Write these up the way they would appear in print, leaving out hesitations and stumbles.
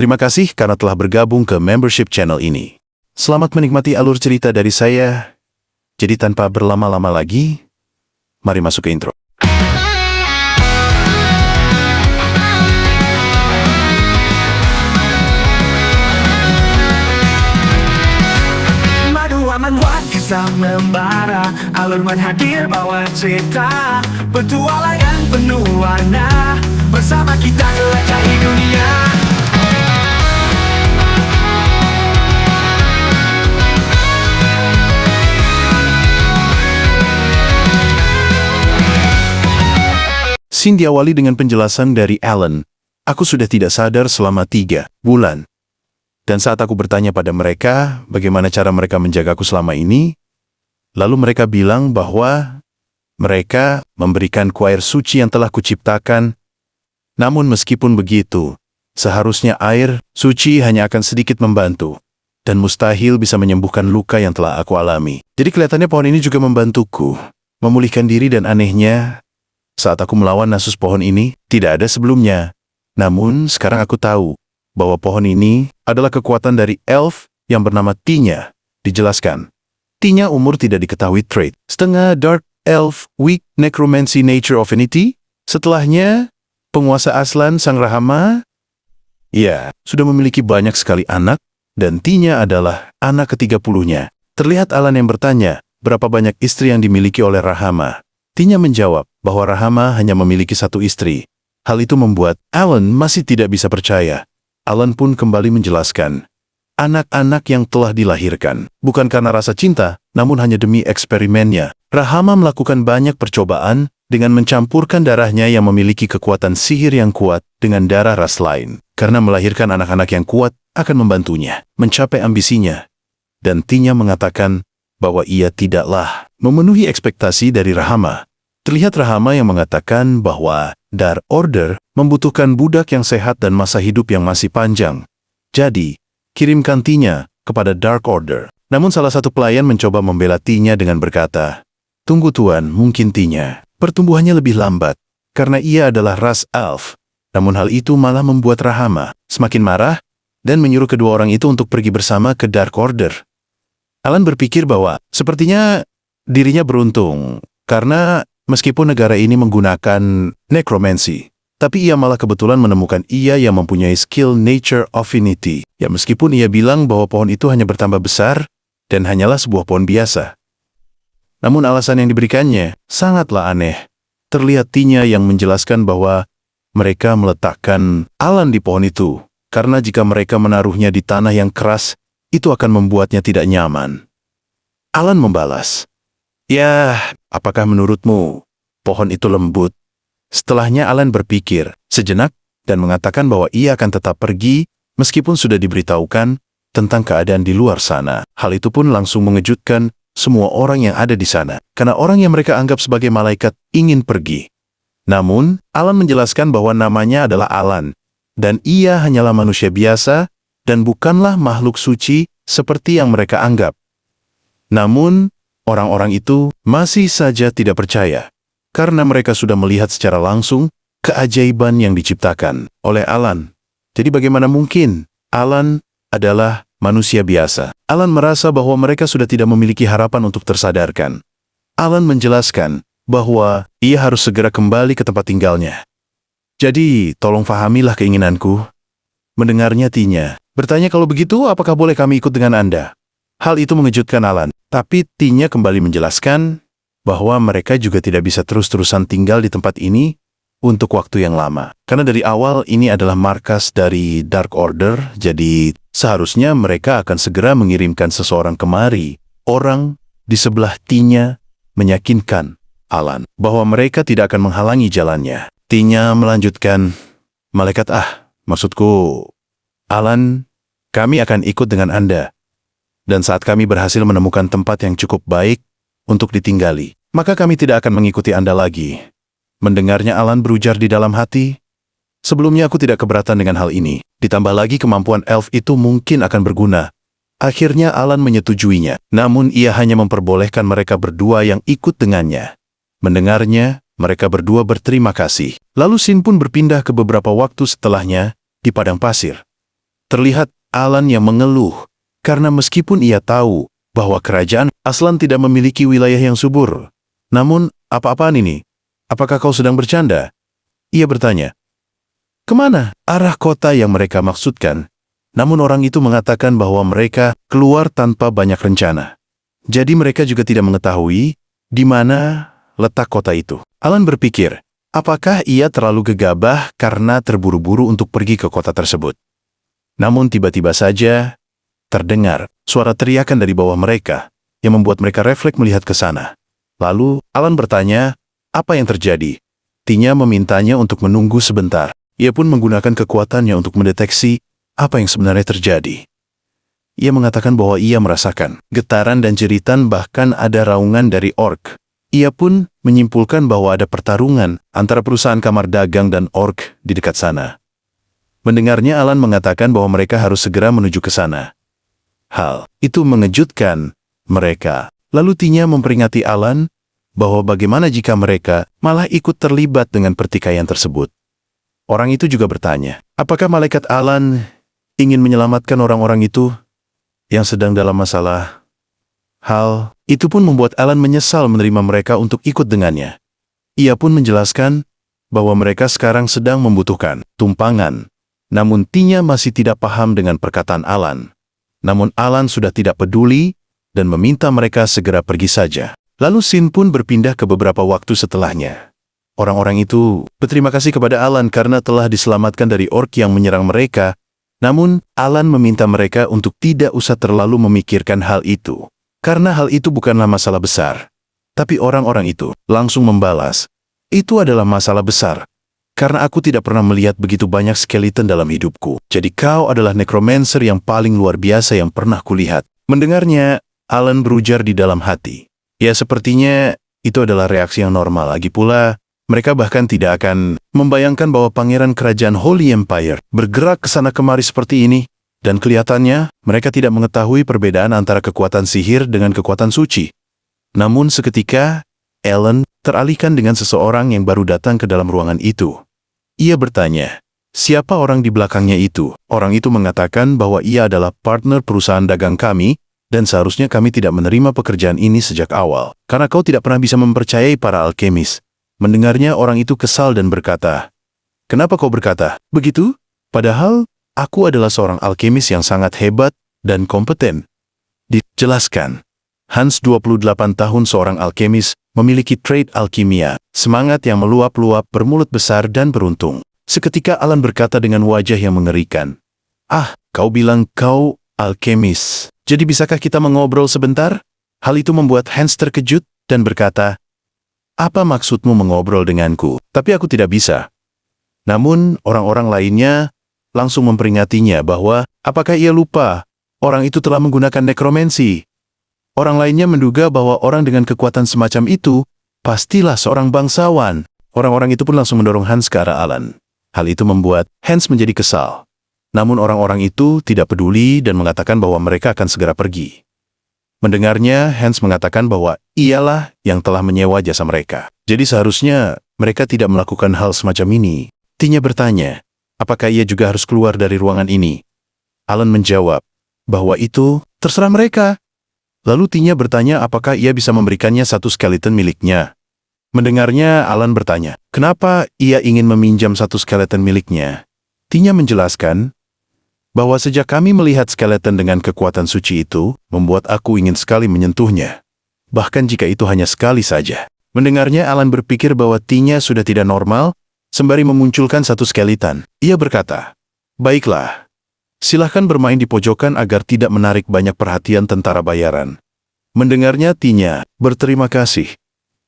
Terima kasih karena telah bergabung ke membership channel ini. Selamat menikmati alur cerita dari saya. Jadi tanpa berlama-lama lagi, mari masuk ke intro. Buat kisah membara, alur hadir bawa cerita petualangan penuh warna, bersama kita jelajahi dunia. Scene diawali dengan penjelasan dari Alan. Aku sudah tidak sadar selama 3 bulan. Dan saat aku bertanya pada mereka, bagaimana cara mereka menjagaku selama ini, lalu mereka bilang bahwa mereka memberikanku air suci yang telah kuciptakan. Namun meskipun begitu, seharusnya air suci hanya akan sedikit membantu, dan mustahil bisa menyembuhkan luka yang telah aku alami. Jadi kelihatannya pohon ini juga membantuku memulihkan diri, dan anehnya, saat aku melawan Nasus pohon ini, tidak ada sebelumnya. Namun sekarang aku tahu bahwa pohon ini adalah kekuatan dari elf yang bernama Tinya. Dijelaskan, Tinya umur tidak diketahui trait. Setengah Dark Elf, Weak Necromancy Nature Affinity. Setelahnya, penguasa Aslan Sang Rahama. Ya, sudah memiliki banyak sekali anak, dan Tinya adalah anak ke-30-nya. Terlihat Alan yang bertanya, berapa banyak istri yang dimiliki oleh Rahama. Tinya menjawab bahwa Rahama hanya memiliki 1 istri. Hal itu membuat Alan masih tidak bisa percaya. Alan pun kembali menjelaskan, anak-anak yang telah dilahirkan, bukan karena rasa cinta, namun hanya demi eksperimennya. Rahama melakukan banyak percobaan dengan mencampurkan darahnya yang memiliki kekuatan sihir yang kuat dengan darah ras lain, karena melahirkan anak-anak yang kuat akan membantunya mencapai ambisinya. Dan Tinya mengatakan bahwa ia tidaklah memenuhi ekspektasi dari Rahama. Terlihat Rahama yang mengatakan bahwa Dark Order membutuhkan budak yang sehat dan masa hidup yang masih panjang. Jadi, kirimkan Tinya kepada Dark Order. Namun salah satu pelayan mencoba membela Tinya dengan berkata, "Tunggu Tuan, mungkin Tinya pertumbuhannya lebih lambat, karena ia adalah ras elf." Namun hal itu malah membuat Rahama semakin marah dan menyuruh kedua orang itu untuk pergi bersama ke Dark Order. Alan berpikir bahwa sepertinya dirinya beruntung, karena meskipun negara ini menggunakan necromancy, tapi ia malah kebetulan menemukan ia yang mempunyai skill Nature Affinity. Ya, meskipun ia bilang bahwa pohon itu hanya bertambah besar dan hanyalah sebuah pohon biasa. Namun alasan yang diberikannya sangatlah aneh. Terlihat Tinya yang menjelaskan bahwa mereka meletakkan Alan di pohon itu, karena jika mereka menaruhnya di tanah yang keras, itu akan membuatnya tidak nyaman. Alan membalas, "Ya, apakah menurutmu pohon itu lembut?" Setelahnya Alan berpikir sejenak dan mengatakan bahwa ia akan tetap pergi meskipun sudah diberitahukan tentang keadaan di luar sana. Hal itu pun langsung mengejutkan semua orang yang ada di sana, karena orang yang mereka anggap sebagai malaikat ingin pergi. Namun, Alan menjelaskan bahwa namanya adalah Alan, dan ia hanyalah manusia biasa dan bukanlah makhluk suci seperti yang mereka anggap. Namun, orang-orang itu masih saja tidak percaya, karena mereka sudah melihat secara langsung keajaiban yang diciptakan oleh Alan. Jadi bagaimana mungkin Alan adalah manusia biasa? Alan merasa bahwa mereka sudah tidak memiliki harapan untuk tersadarkan. Alan menjelaskan bahwa ia harus segera kembali ke tempat tinggalnya. Jadi, tolong fahamilah keinginanku. Mendengarnya Tinya bertanya, "Kalau begitu, apakah boleh kami ikut dengan Anda?" Hal itu mengejutkan Alan, tapi Tinya kembali menjelaskan bahwa mereka juga tidak bisa terus-terusan tinggal di tempat ini untuk waktu yang lama. Karena dari awal ini adalah markas dari Dark Order, jadi seharusnya mereka akan segera mengirimkan seseorang kemari. Orang di sebelah Tinya meyakinkan Alan bahwa mereka tidak akan menghalangi jalannya. Tinya melanjutkan, "Malaikat maksudku, Alan, kami akan ikut dengan Anda. Dan saat kami berhasil menemukan tempat yang cukup baik untuk ditinggali, maka kami tidak akan mengikuti Anda lagi." Mendengarnya Alan berujar di dalam hati, "Sebelumnya aku tidak keberatan dengan hal ini. Ditambah lagi kemampuan elf itu mungkin akan berguna." Akhirnya Alan menyetujuinya, namun ia hanya memperbolehkan mereka berdua yang ikut dengannya. Mendengarnya, mereka berdua berterima kasih. Lalu Sin pun berpindah ke beberapa waktu setelahnya di padang pasir. Terlihat Alan yang mengeluh, karena meskipun ia tahu bahwa kerajaan Aslan tidak memiliki wilayah yang subur. Namun, apa-apaan ini? Apakah kau sedang bercanda? Ia bertanya. Kemana arah kota yang mereka maksudkan? Namun orang itu mengatakan bahwa mereka keluar tanpa banyak rencana. Jadi mereka juga tidak mengetahui di mana letak kota itu. Alan berpikir, apakah ia terlalu gegabah karena terburu-buru untuk pergi ke kota tersebut? Namun tiba-tiba saja terdengar suara teriakan dari bawah mereka yang membuat mereka refleks melihat ke sana. Lalu Alan bertanya, apa yang terjadi? Tinya memintanya untuk menunggu sebentar. Ia pun menggunakan kekuatannya untuk mendeteksi apa yang sebenarnya terjadi. Ia mengatakan bahwa ia merasakan getaran dan jeritan, bahkan ada raungan dari orc. Ia pun menyimpulkan bahwa ada pertarungan antara perusahaan kamar dagang dan orc di dekat sana. Mendengarnya, Alan mengatakan bahwa mereka harus segera menuju ke sana. Hal itu mengejutkan mereka. Lalu Tinya memperingati Alan bahwa bagaimana jika mereka malah ikut terlibat dengan pertikaian tersebut. Orang itu juga bertanya, apakah malaikat Alan ingin menyelamatkan orang-orang itu yang sedang dalam masalah? Hal itu pun membuat Alan menyesal menerima mereka untuk ikut dengannya. Ia pun menjelaskan bahwa mereka sekarang sedang membutuhkan tumpangan. Namun Tinya masih tidak paham dengan perkataan Alan. Namun Alan sudah tidak peduli dan meminta mereka segera pergi saja. Lalu scene pun berpindah ke beberapa waktu setelahnya. Orang-orang itu berterima kasih kepada Alan karena telah diselamatkan dari orc yang menyerang mereka. Namun, Alan meminta mereka untuk tidak usah terlalu memikirkan hal itu. Karena hal itu bukanlah masalah besar. Tapi orang-orang itu langsung membalas, itu adalah masalah besar. Karena aku tidak pernah melihat begitu banyak skeleton dalam hidupku. Jadi kau adalah necromancer yang paling luar biasa yang pernah kulihat. Mendengarnya, Alan berujar di dalam hati. Ya, sepertinya itu adalah reaksi yang normal. Lagi pula, mereka bahkan tidak akan membayangkan bahwa pangeran kerajaan Holy Empire bergerak ke sana kemari seperti ini. Dan kelihatannya, mereka tidak mengetahui perbedaan antara kekuatan sihir dengan kekuatan suci. Namun seketika, Alan teralihkan dengan seseorang yang baru datang ke dalam ruangan itu. Ia bertanya, siapa orang di belakangnya itu? Orang itu mengatakan bahwa ia adalah partner perusahaan dagang kami, dan seharusnya kami tidak menerima pekerjaan ini sejak awal, karena kau tidak pernah bisa mempercayai para alkemis. Mendengarnya, orang itu kesal dan berkata, kenapa kau berkata begitu? Padahal, aku adalah seorang alkemis yang sangat hebat dan kompeten. Dijelaskan, Hans 28 tahun seorang alkemis, memiliki trait alkimia, semangat yang meluap-luap, bermulut besar dan beruntung. Seketika Alan berkata dengan wajah yang mengerikan, ah, kau bilang kau alkemis. Jadi bisakah kita mengobrol sebentar? Hal itu membuat Hans terkejut dan berkata, apa maksudmu mengobrol denganku? Tapi aku tidak bisa. Namun orang-orang lainnya langsung memperingatinya bahwa apakah ia lupa orang itu telah menggunakan nekromansi. Orang lainnya menduga bahwa orang dengan kekuatan semacam itu pastilah seorang bangsawan. Orang-orang itu pun langsung mendorong Hans ke arah Alan. Hal itu membuat Hans menjadi kesal. Namun orang-orang itu tidak peduli dan mengatakan bahwa mereka akan segera pergi. Mendengarnya, Hans mengatakan bahwa ialah yang telah menyewa jasa mereka. Jadi seharusnya mereka tidak melakukan hal semacam ini. Tinya bertanya, apakah ia juga harus keluar dari ruangan ini? Alan menjawab bahwa itu terserah mereka. Lalu Tinya bertanya apakah ia bisa memberikannya satu skeleton miliknya. Mendengarnya, Alan bertanya, kenapa ia ingin meminjam satu skeleton miliknya? Tinya menjelaskan bahwa sejak kami melihat skeleton dengan kekuatan suci itu, membuat aku ingin sekali menyentuhnya. Bahkan jika itu hanya sekali saja. Mendengarnya, Alan berpikir bahwa Tinya sudah tidak normal, sembari memunculkan satu skeleton. Ia berkata, baiklah, silahkan bermain di pojokan agar tidak menarik banyak perhatian tentara bayaran. Mendengarnya, Tinya berterima kasih.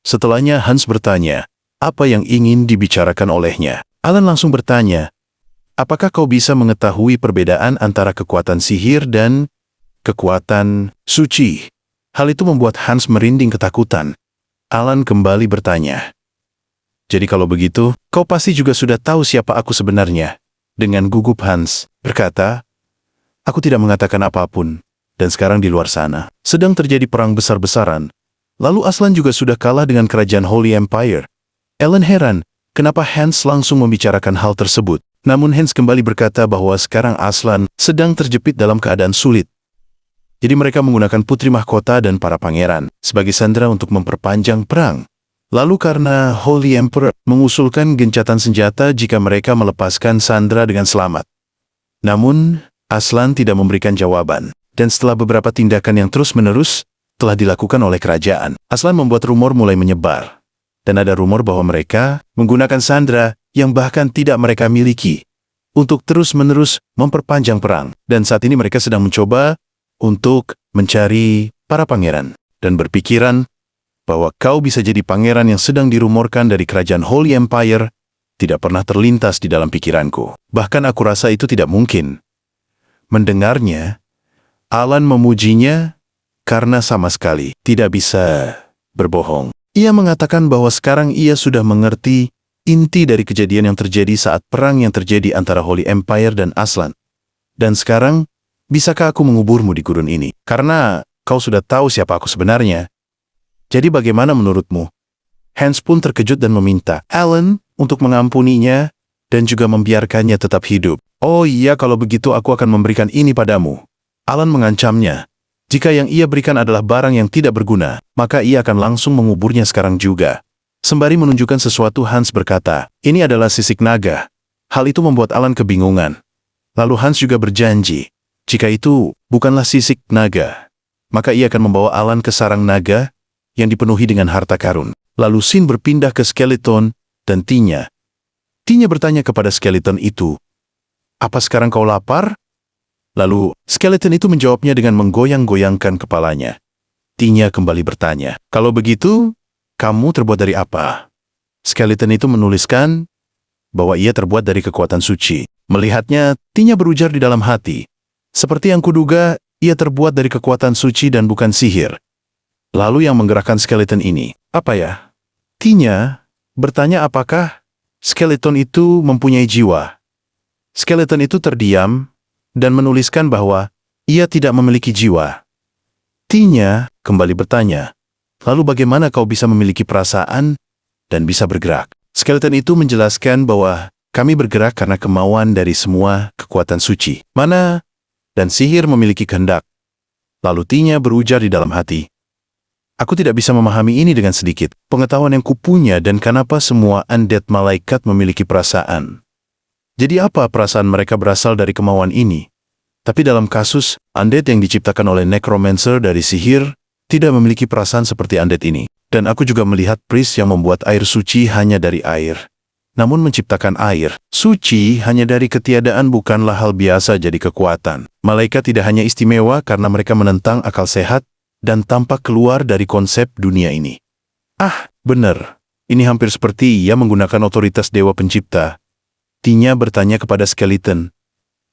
Setelahnya, Hans bertanya, apa yang ingin dibicarakan olehnya? Alan langsung bertanya, apakah kau bisa mengetahui perbedaan antara kekuatan sihir dan kekuatan suci? Hal itu membuat Hans merinding ketakutan. Alan kembali bertanya, jadi kalau begitu, kau pasti juga sudah tahu siapa aku sebenarnya. Dengan gugup Hans berkata, aku tidak mengatakan apapun, dan sekarang di luar sana sedang terjadi perang besar-besaran. Lalu Aslan juga sudah kalah dengan kerajaan Holy Empire. Alan heran, kenapa Hans langsung membicarakan hal tersebut. Namun Hans kembali berkata bahwa sekarang Aslan sedang terjepit dalam keadaan sulit. Jadi mereka menggunakan putri mahkota dan para pangeran sebagai sandera untuk memperpanjang perang. Lalu karena Holy Emperor mengusulkan gencatan senjata jika mereka melepaskan sandera dengan selamat. Namun, Aslan tidak memberikan jawaban. Dan setelah beberapa tindakan yang terus-menerus telah dilakukan oleh kerajaan, Aslan membuat rumor mulai menyebar. Dan ada rumor bahwa mereka menggunakan sandera yang bahkan tidak mereka miliki untuk terus-menerus memperpanjang perang. Dan saat ini mereka sedang mencoba untuk mencari para pangeran dan berpikiran bahwa kau bisa jadi pangeran yang sedang dirumorkan dari kerajaan Holy Empire tidak pernah terlintas di dalam pikiranku. Bahkan aku rasa itu tidak mungkin. Mendengarnya, Alan memujinya karena sama sekali tidak bisa berbohong. Ia mengatakan bahwa sekarang ia sudah mengerti inti dari kejadian yang terjadi saat perang yang terjadi antara Holy Empire dan Aslan. Dan sekarang, bisakah aku menguburmu di gurun ini? Karena kau sudah tahu siapa aku sebenarnya. Jadi bagaimana menurutmu? Hans pun terkejut dan meminta Alan untuk mengampuninya dan juga membiarkannya tetap hidup. Oh iya, kalau begitu aku akan memberikan ini padamu. Alan mengancamnya. Jika yang ia berikan adalah barang yang tidak berguna, maka ia akan langsung menguburnya sekarang juga. Sembari menunjukkan sesuatu, Hans berkata, ini adalah sisik naga. Hal itu membuat Alan kebingungan. Lalu Hans juga berjanji, jika itu bukanlah sisik naga, maka ia akan membawa Alan ke sarang naga yang dipenuhi dengan harta karun. Lalu Sin berpindah ke Skeleton dan Tinya. Tinya bertanya kepada Skeleton itu, apa sekarang kau lapar? Lalu Skeleton itu menjawabnya dengan menggoyang-goyangkan kepalanya. Tinya kembali bertanya, kalau begitu, kamu terbuat dari apa? Skeleton itu menuliskan bahwa ia terbuat dari kekuatan suci. Melihatnya, Tinya berujar di dalam hati, seperti yang kuduga, ia terbuat dari kekuatan suci dan bukan sihir. Lalu yang menggerakkan Skeleton ini, apa ya? Tinya bertanya apakah Skeleton itu mempunyai jiwa. Skeleton itu terdiam dan menuliskan bahwa ia tidak memiliki jiwa. Tinya kembali bertanya, lalu bagaimana kau bisa memiliki perasaan dan bisa bergerak? Skeleton itu menjelaskan bahwa kami bergerak karena kemauan dari semua kekuatan suci. Mana dan sihir memiliki kehendak. Lalu Tinya berujar di dalam hati, aku tidak bisa memahami ini dengan sedikit pengetahuan yang kupunya dan kenapa semua undead malaikat memiliki perasaan. Jadi apa perasaan mereka berasal dari kemauan ini? Tapi dalam kasus undead yang diciptakan oleh necromancer dari sihir, tidak memiliki perasaan seperti undead ini. Dan aku juga melihat priest yang membuat air suci hanya dari air. Namun menciptakan air suci hanya dari ketiadaan bukanlah hal biasa jadi kekuatan. Malaikat tidak hanya istimewa karena mereka menentang akal sehat, dan tampak keluar dari konsep dunia ini. Ah, benar. Ini hampir seperti ia menggunakan otoritas Dewa Pencipta. Tinya bertanya kepada Skeleton,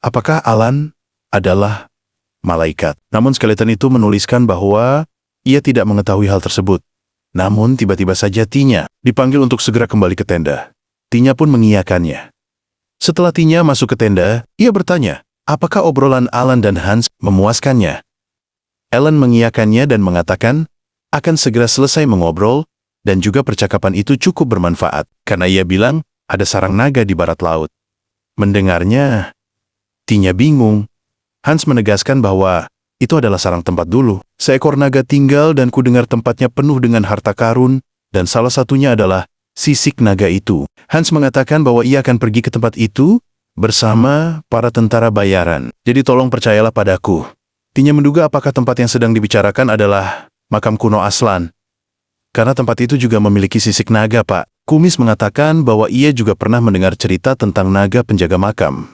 apakah Alan adalah malaikat? Namun Skeleton itu menuliskan bahwa ia tidak mengetahui hal tersebut. Namun tiba-tiba saja Tinya dipanggil untuk segera kembali ke tenda. Tinya pun mengiyakannya. Setelah Tinya masuk ke tenda, ia bertanya, apakah obrolan Alan dan Hans memuaskannya? Alan mengiyakannya dan mengatakan, akan segera selesai mengobrol, dan juga percakapan itu cukup bermanfaat, karena ia bilang, ada sarang naga di barat laut. Mendengarnya, Tinya bingung. Hans menegaskan bahwa, itu adalah sarang tempat dulu. Seekor naga tinggal dan kudengar tempatnya penuh dengan harta karun, dan salah satunya adalah sisik naga itu. Hans mengatakan bahwa ia akan pergi ke tempat itu, bersama para tentara bayaran. Jadi tolong percayalah padaku. Tinya menduga apakah tempat yang sedang dibicarakan adalah makam kuno Aslan. Karena tempat itu juga memiliki sisik naga, Pak. Kumis mengatakan bahwa ia juga pernah mendengar cerita tentang naga penjaga makam.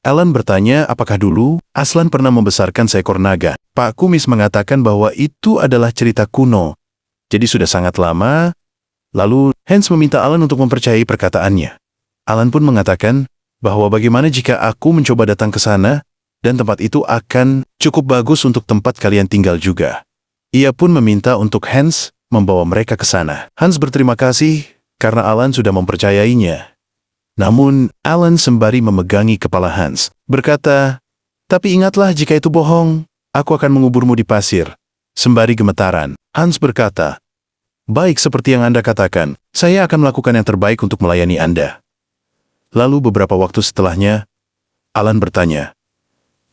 Alan bertanya apakah dulu Aslan pernah membesarkan seekor naga. Pak Kumis mengatakan bahwa itu adalah cerita kuno. Jadi sudah sangat lama. Lalu Hans meminta Alan untuk mempercayai perkataannya. Alan pun mengatakan bahwa bagaimana jika aku mencoba datang ke sana, dan tempat itu akan cukup bagus untuk tempat kalian tinggal juga. Ia pun meminta untuk Hans membawa mereka ke sana. Hans berterima kasih karena Alan sudah mempercayainya. Namun, Alan sembari memegangi kepala Hans, berkata, tapi ingatlah jika itu bohong, aku akan menguburmu di pasir. Sembari gemetaran, Hans berkata, baik seperti yang Anda katakan, saya akan melakukan yang terbaik untuk melayani Anda. Lalu beberapa waktu setelahnya, Alan bertanya,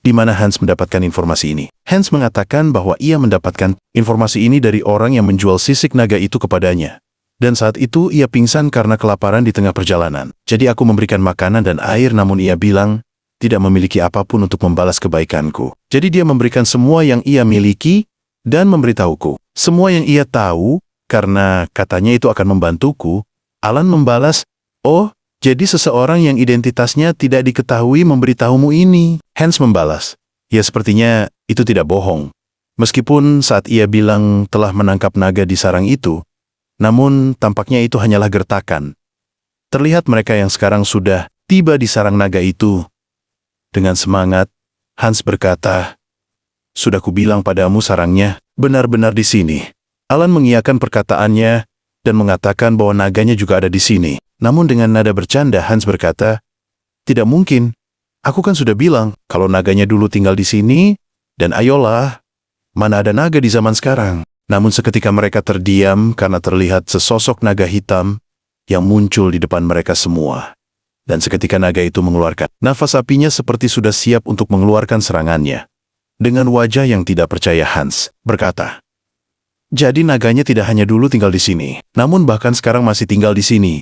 di mana Hans mendapatkan informasi ini? Hans mengatakan bahwa ia mendapatkan informasi ini dari orang yang menjual sisik naga itu kepadanya. Dan saat itu ia pingsan karena kelaparan di tengah perjalanan. Jadi aku memberikan makanan dan air, namun ia bilang tidak memiliki apapun untuk membalas kebaikanku. Jadi dia memberikan semua yang ia miliki dan memberitahuku semua yang ia tahu karena katanya itu akan membantuku. Alan membalas, "Oh, jadi seseorang yang identitasnya tidak diketahui memberitahumu ini." Hans membalas, "Ya sepertinya itu tidak bohong." Meskipun saat ia bilang telah menangkap naga di sarang itu, namun tampaknya itu hanyalah gertakan. Terlihat mereka yang sekarang sudah tiba di sarang naga itu. Dengan semangat, Hans berkata, "Sudah kubilang padamu sarangnya benar-benar di sini." Alan mengiyakan perkataannya dan mengatakan bahwa naganya juga ada di sini. Namun dengan nada bercanda, Hans berkata, "Tidak mungkin. Aku kan sudah bilang kalau naganya dulu tinggal di sini, dan ayolah, mana ada naga di zaman sekarang." Namun seketika mereka terdiam karena terlihat sesosok naga hitam yang muncul di depan mereka semua. Dan seketika naga itu mengeluarkan nafas apinya seperti sudah siap untuk mengeluarkan serangannya. Dengan wajah yang tidak percaya, Hans berkata, "Jadi naganya tidak hanya dulu tinggal di sini, namun bahkan sekarang masih tinggal di sini."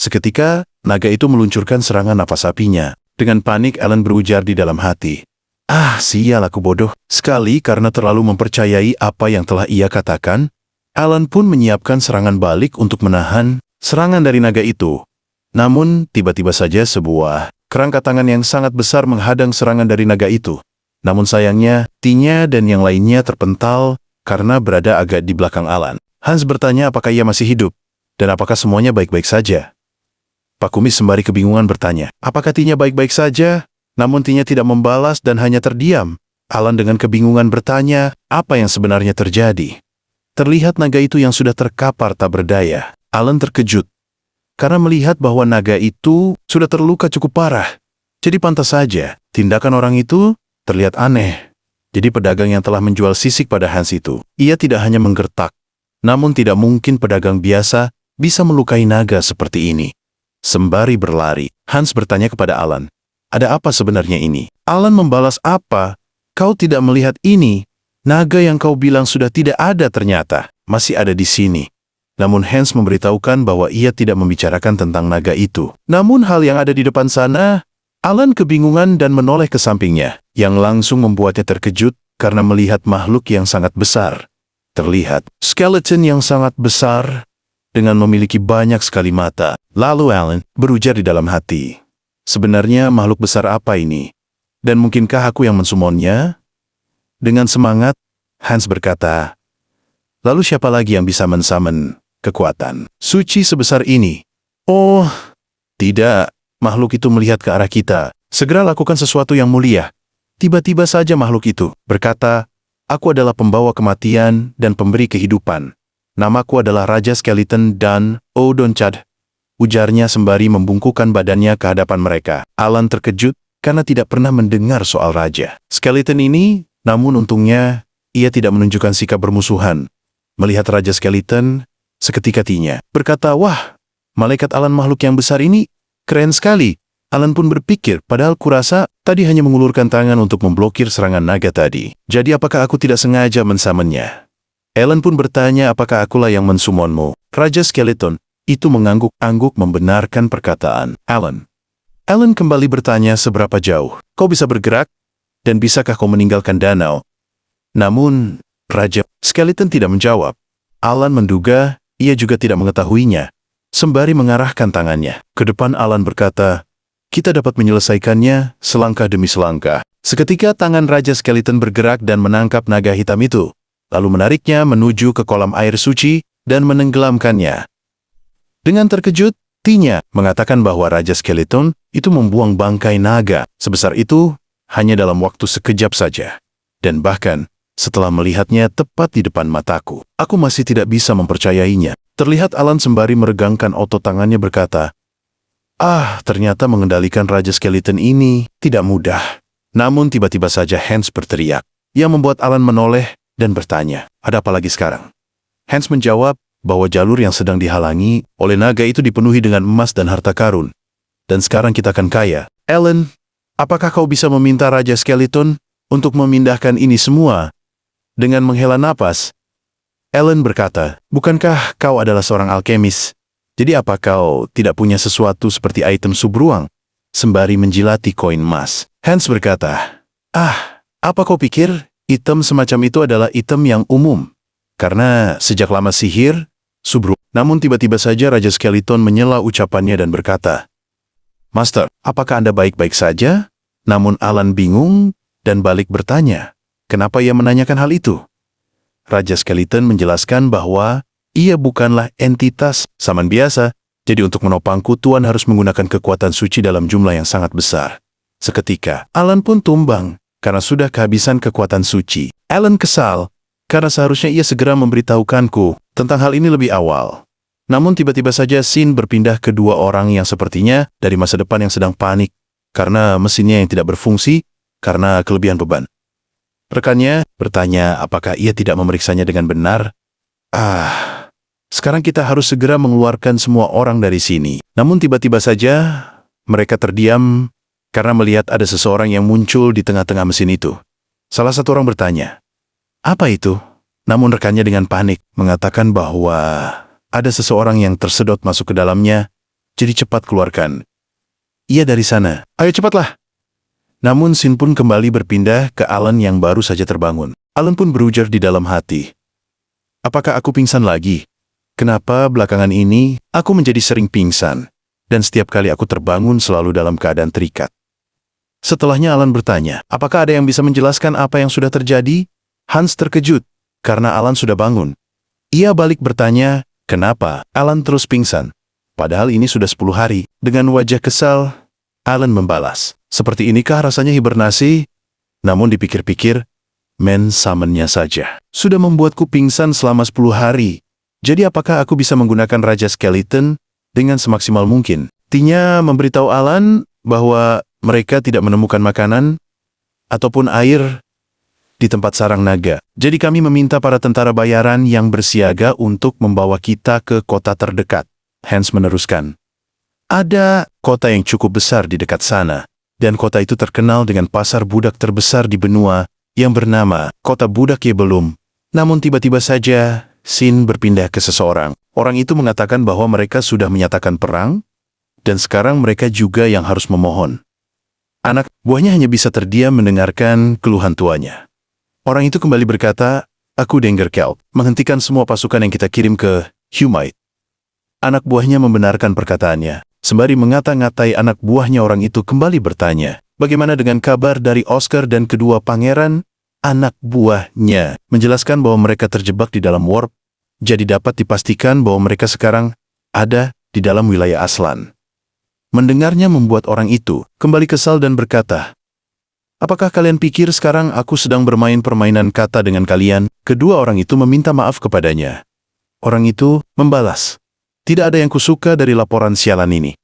Seketika, naga itu meluncurkan serangan nafas apinya. Dengan panik, Alan berujar di dalam hati, "Ah, sial aku bodoh sekali karena terlalu mempercayai apa yang telah ia katakan." Alan pun menyiapkan serangan balik untuk menahan serangan dari naga itu. Namun, tiba-tiba saja sebuah kerangka tangan yang sangat besar menghadang serangan dari naga itu. Namun sayangnya, Tinya dan yang lainnya terpental karena berada agak di belakang Alan. Hans bertanya apakah ia masih hidup, dan apakah semuanya baik-baik saja. Pak Kumis sembari kebingungan bertanya, apakah Tinya baik-baik saja? Namun Tinya tidak membalas dan hanya terdiam. Alan dengan kebingungan bertanya, apa yang sebenarnya terjadi? Terlihat naga itu yang sudah terkapar tak berdaya. Alan terkejut karena melihat bahwa naga itu sudah terluka cukup parah. Jadi pantas saja, tindakan orang itu terlihat aneh. Jadi pedagang yang telah menjual sisik pada Hans itu, ia tidak hanya menggertak, namun tidak mungkin pedagang biasa bisa melukai naga seperti ini. Sembari berlari, Hans bertanya kepada Alan, ada apa sebenarnya ini? Alan membalas, apa? Kau tidak melihat ini? Naga yang kau bilang sudah tidak ada ternyata masih ada di sini. Namun Hans memberitahukan bahwa ia tidak membicarakan tentang naga itu. Namun hal yang ada di depan sana, Alan kebingungan dan menoleh ke sampingnya, yang langsung membuatnya terkejut karena melihat makhluk yang sangat besar. Terlihat skeleton yang sangat besar dengan memiliki banyak sekali mata. Lalu Alan berujar di dalam hati, sebenarnya makhluk besar apa ini? Dan mungkinkah aku yang mensumonnya? Dengan semangat, Hans berkata, lalu siapa lagi yang bisa mensummon kekuatan suci sebesar ini? Oh, tidak. Makhluk itu melihat ke arah kita. Segera lakukan sesuatu yang mulia. Tiba-tiba saja makhluk itu berkata, aku adalah pembawa kematian dan pemberi kehidupan. Namaku adalah Raja Skeleton dan Odonchad. Ujarnya sembari membungkukkan badannya ke hadapan mereka. Alan terkejut karena tidak pernah mendengar soal Raja Skeleton ini, namun untungnya ia tidak menunjukkan sikap bermusuhan. Melihat Raja Skeleton, seketika Tinya berkata, wah, malaikat Alan makhluk yang besar ini keren sekali. Alan pun berpikir, padahal kurasa tadi hanya mengulurkan tangan untuk memblokir serangan naga tadi. Jadi apakah aku tidak sengaja mensumonnya? Alan pun bertanya, apakah akulah yang mensumonmu? Raja Skeleton itu mengangguk-angguk membenarkan perkataan Alan. Alan kembali bertanya, seberapa jauh kau bisa bergerak? Dan bisakah kau meninggalkan danau? Namun, Raja Skeleton tidak menjawab. Alan menduga ia juga tidak mengetahuinya. Sembari mengarahkan tangannya ke depan, Alan berkata, kita dapat menyelesaikannya selangkah demi selangkah. Seketika tangan Raja Skeleton bergerak dan menangkap naga hitam itu, lalu menariknya menuju ke kolam air suci dan menenggelamkannya. Dengan terkejut, Tinya mengatakan bahwa Raja Skeleton itu membuang bangkai naga sebesar itu hanya dalam waktu sekejap saja. Dan bahkan, setelah melihatnya tepat di depan mataku, aku masih tidak bisa mempercayainya. Terlihat Alan sembari meregangkan otot tangannya berkata, ternyata mengendalikan Raja Skeleton ini tidak mudah. Namun tiba-tiba saja Hans berteriak, yang membuat Alan menoleh dan bertanya, ada apa lagi sekarang? Hans menjawab bahwa jalur yang sedang dihalangi oleh naga itu dipenuhi dengan emas dan harta karun. dan sekarang kita akan kaya. Alan, apakah kau bisa meminta Raja Skeleton untuk memindahkan ini semua? Dengan menghela napas, Alan berkata, bukankah kau adalah seorang alkemis? Jadi apa kau tidak punya sesuatu seperti item subruang? Sembari menjilati koin emas. Hans berkata, apa kau pikir item semacam itu adalah item yang umum? Karena sejak lama sihir, subruang. Namun tiba-tiba saja Raja Skeleton menyela ucapannya dan berkata, Master, apakah Anda baik-baik saja? Namun Alan bingung dan balik bertanya, kenapa ia menanyakan hal itu? Raja Skeleton menjelaskan bahwa ia bukanlah entitas saman biasa, jadi untuk menopangku Tuan harus menggunakan kekuatan suci dalam jumlah yang sangat besar. Seketika, Alan pun tumbang karena sudah kehabisan kekuatan suci. Alan kesal karena seharusnya ia segera memberitahukanku tentang hal ini lebih awal. Namun tiba-tiba saja scene berpindah ke dua orang yang sepertinya dari masa depan yang sedang panik karena mesinnya yang tidak berfungsi karena kelebihan beban. Rekannya bertanya apakah ia tidak memeriksanya dengan benar. Sekarang kita harus segera mengeluarkan semua orang dari sini. Namun tiba-tiba saja mereka terdiam karena melihat ada seseorang yang muncul di tengah-tengah mesin itu. Salah satu orang bertanya, apa itu? Namun rekannya dengan panik mengatakan bahwa ada seseorang yang tersedot masuk ke dalamnya, jadi cepat keluarkan. Ia dari sana. Ayo cepatlah. Namun scene pun kembali berpindah ke Alan yang baru saja terbangun. Alan pun berujar di dalam hati. Apakah aku pingsan lagi? Kenapa belakangan ini aku menjadi sering pingsan? Dan setiap kali aku terbangun selalu dalam keadaan terikat. Setelahnya Alan bertanya, apakah ada yang bisa menjelaskan apa yang sudah terjadi? Hans terkejut karena Alan sudah bangun. Ia balik bertanya, kenapa Alan terus pingsan? Padahal ini sudah 10 hari. Dengan wajah kesal, Alan membalas, seperti inikah rasanya hibernasi? Namun dipikir-pikir, summonnya saja sudah membuatku pingsan selama 10 hari. Jadi apakah aku bisa menggunakan Raja Skeleton dengan semaksimal mungkin? Tinya memberitahu Alan bahwa mereka tidak menemukan makanan ataupun air di tempat sarang naga. Jadi kami meminta para tentara bayaran yang bersiaga untuk membawa kita ke kota terdekat. Hans meneruskan. Ada kota yang cukup besar di dekat sana, dan kota itu terkenal dengan pasar budak terbesar di benua yang bernama Kota Budak Yebelum. Namun tiba-tiba saja, scene berpindah ke seseorang. Orang itu mengatakan bahwa mereka sudah menyatakan perang, dan sekarang mereka juga yang harus memohon. Anak buahnya hanya bisa terdiam mendengarkan keluhan tuanya. Orang itu kembali berkata, aku Dengerkelp, menghentikan semua pasukan yang kita kirim ke Humite. Anak buahnya membenarkan perkataannya. Sembari mengata-ngatai anak buahnya orang itu kembali bertanya, bagaimana dengan kabar dari Oscar dan kedua pangeran? Anak buahnya menjelaskan bahwa mereka terjebak di dalam warp, jadi dapat dipastikan bahwa mereka sekarang ada di dalam wilayah Aslan. Mendengarnya membuat orang itu kembali kesal dan berkata, apakah kalian pikir sekarang aku sedang bermain permainan kata dengan kalian? Kedua orang itu meminta maaf kepadanya. Orang itu membalas, tidak ada yang kusuka dari laporan sialan ini.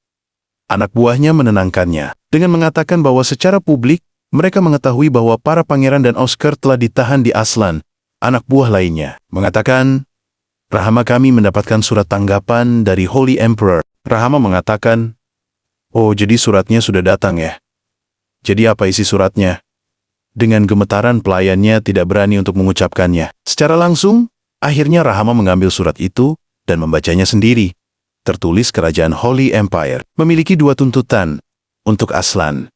Anak buahnya menenangkannya dengan mengatakan bahwa secara publik mereka mengetahui bahwa para pangeran dan Oscar telah ditahan di Aslan. Anak buah lainnya mengatakan, Rahama kami mendapatkan surat tanggapan dari Holy Emperor. Rahama mengatakan, oh jadi suratnya sudah datang ya. Jadi apa isi suratnya? Dengan gemetaran pelayannya tidak berani untuk mengucapkannya. Secara langsung, akhirnya Rahama mengambil surat itu dan membacanya sendiri. Tertulis Kerajaan Holy Empire memiliki 2 tuntutan untuk Aslan.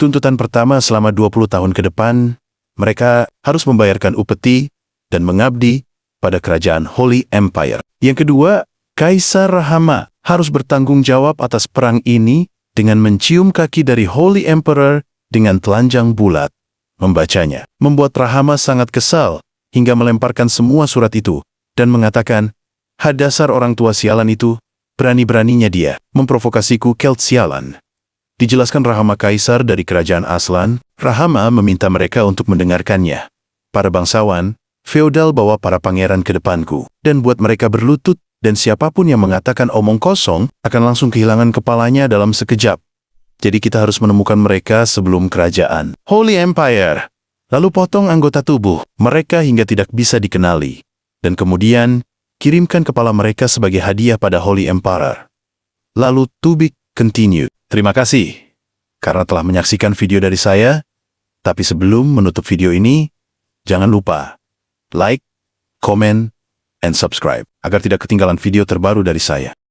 Tuntutan pertama, selama 20 tahun ke depan, mereka harus membayarkan upeti dan mengabdi pada Kerajaan Holy Empire. Yang kedua, Kaisar Rahama harus bertanggung jawab atas perang ini dengan mencium kaki dari Holy Emperor dengan telanjang bulat. Membacanya membuat Rahama sangat kesal hingga melemparkan semua surat itu dan mengatakan, hadasar orang tua sialan itu, berani-beraninya dia memprovokasiku Kelt sialan. Dijelaskan Rahama Kaisar dari Kerajaan Aslan, Rahama meminta mereka untuk mendengarkannya. Para bangsawan, feodal bawa para pangeran ke depanku dan buat mereka berlutut, dan siapapun yang mengatakan omong kosong akan langsung kehilangan kepalanya dalam sekejap. Jadi kita harus menemukan mereka sebelum kerajaan Holy Empire. Lalu potong anggota tubuh mereka hingga tidak bisa dikenali. Dan kemudian kirimkan kepala mereka sebagai hadiah pada Holy Emperor. Lalu to be continued. Terima kasih karena telah menyaksikan video dari saya. Tapi sebelum menutup video ini, jangan lupa like, comment, and subscribe agar tidak ketinggalan video terbaru dari saya.